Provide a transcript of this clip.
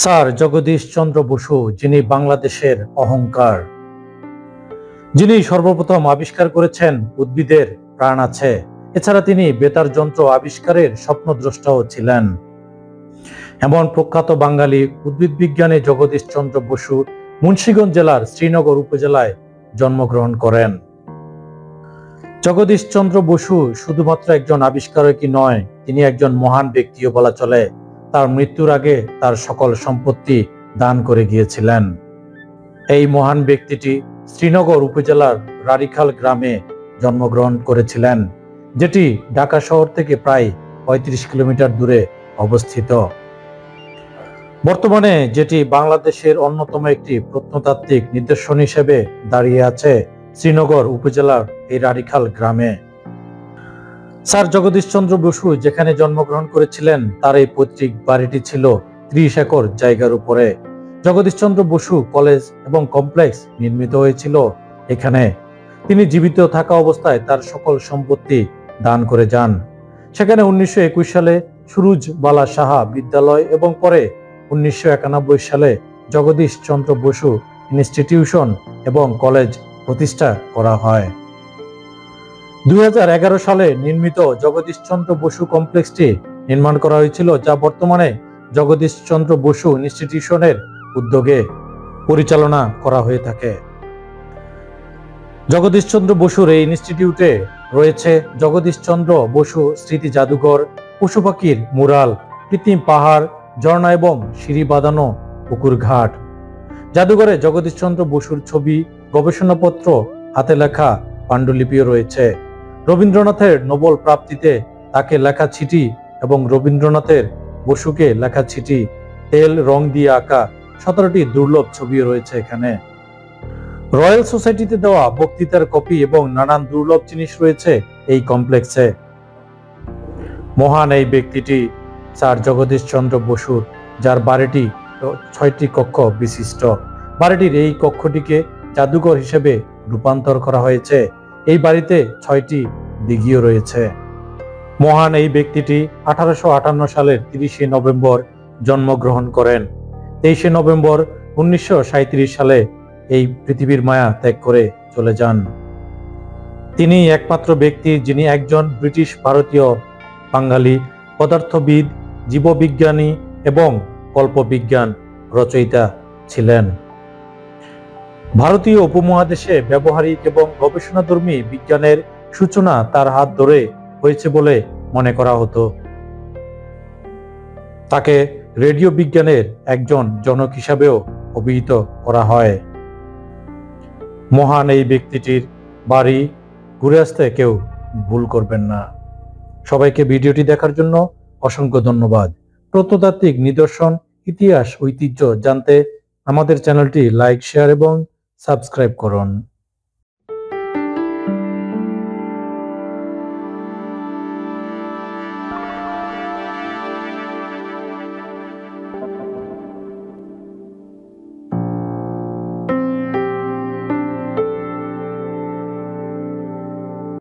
Sir Jagadish Chandra Basu, যিনি বাংলাদেশের অহংকার, যিনি সর্বপ্রথম আবিষ্কার করেছেন উদ্ভিদের প্রাণ আছে। এছাড়া তিনি বেতার যন্ত্র আবিষ্কারের স্বপ্নদ্রষ্টাও ছিলেন। এমন প্রখ্যাত বাঙালি উদ্ভিদ বিজ্ঞানী জগদীশ চন্দ্র বসু মুন্সিগঞ্জ জেলার শ্রীনগর উপজেলায় জন্মগ্রহণ করেন। জগদীশ চন্দ্র বসু শুধুমাত্র একজন আবিষ্কারকই নয়, তিনি একজন মহান ব্যক্তিও বলা চলে। তার মৃত্যুর আগে তার সকল সম্পত্তি দান করে গিয়েছিলেন। এই মহান ব্যক্তিটি শ্রীনগর উপজেলার রারিখাল গ্রামে জন্মগ্রহণ করেছিলেন, যেটি ঢাকা শহর থেকে প্রায় ৩৫ কিলোমিটার দূরে অবস্থিত। বর্তমানে যেটি বাংলাদেশের অন্যতম একটি প্রত্নতাত্ত্বিক নিদর্শন হিসেবে দাঁড়িয়ে আছে শ্রীনগর উপজেলার এই রারিখাল গ্রামে। স্যার জগদীশ চন্দ্র বসু যেখানে জন্মগ্রহণ করেছিলেন তার এই পৈতৃক বাড়িটি ছিল ৩০ একর জায়গার উপরে। জগদীশ চন্দ্র বসু কলেজ এবং কমপ্লেক্স নির্মিত হয়েছিল এখানে। তিনি জীবিত থাকা অবস্থায় তার সকল সম্পত্তি দান করে যান। সেখানে 1921 সালে সুরুজ বালা সাহা বিদ্যালয় এবং পরে 1991 সালে জগদীশ চন্দ্র বসু ইনস্টিটিউশন এবং কলেজ প্রতিষ্ঠা করা হয়। 2011 সালে নির্মিত জগদীশ চন্দ্র বসু কমপ্লেক্সটি নির্মাণ করা হয়েছিল, যা বর্তমানে জগদীশ চন্দ্র বসু ইনস্টিটিউশনের উদ্যোগে পরিচালনা করা হয়ে থাকে। জগদীশ চন্দ্র বসুর এই ইনস্টিটিউটে রয়েছে জগদীশ চন্দ্র বসু স্মৃতি জাদুঘর, পশু পাখির মুরাল, কৃত্রিম পাহাড়, ঝর্ণা এবং সিঁড়ি বাঁধানো পুকুর ঘাট। জাদুঘরে জগদীশ চন্দ্র বসুর ছবি, গবেষণাপত্র, হাতে লেখা পাণ্ডুলিপিও রয়েছে। রবীন্দ্রনাথের নোবেল প্রাপ্তিতে তাকে লেখা চিঠি এবং রবীন্দ্রনাথের বসুকে লেখা চিঠি, তেল রং দিয়ে আঁকা 17টি দুর্লভ ছবিও রয়েছে এখানে। রয়্যাল সোসাইটিতে দেওয়া বক্তৃতার কপি এবং নানান দুর্লভ জিনিস রয়েছে এই কমপ্লেক্সে। মহান এই ব্যক্তিটি স্যার জগদীশ চন্দ্র বসুর, যার বাড়িটি 6টি কক্ষ বিশিষ্ট। বাড়িটির এই কক্ষটিকে জাদুঘর হিসেবে রূপান্তর করা হয়েছে। এই বাড়িতে 6টি দিঘিও রয়েছে। মহান এই ব্যক্তিটি 1858 সালের 30শে নভেম্বর জন্মগ্রহণ করেন। 23শে নভেম্বর 1937 সালে এই পৃথিবীর মায়া ত্যাগ করে চলে যান। তিনি একমাত্র ব্যক্তি যিনি একজন ব্রিটিশ ভারতীয় বাঙালি পদার্থবিদ, জীববিজ্ঞানী এবং কল্পবিজ্ঞান রচয়িতা ছিলেন। ভারতীয় উপমহাদেশে ব্যবহারিক এবং গবেষণাধর্মী বিজ্ঞানের সূচনা তার হাত ধরে হয়েছে বলে মনে করা হতো। তাকে রেডিও বিজ্ঞানের একজন জনক হিসাবেও অভিহিত করা হয়। মহান এই ব্যক্তিটির বাড়ি ঘুরে আসতে কেউ ভুল করবেন না। সবাইকে ভিডিওটি দেখার জন্য অসংখ্য ধন্যবাদ। প্রত্নতাত্ত্বিক নিদর্শন, ইতিহাস, ঐতিহ্য জানতে আমাদের চ্যানেলটি লাইক, শেয়ার এবং সাবস্ক্রাইব করুন।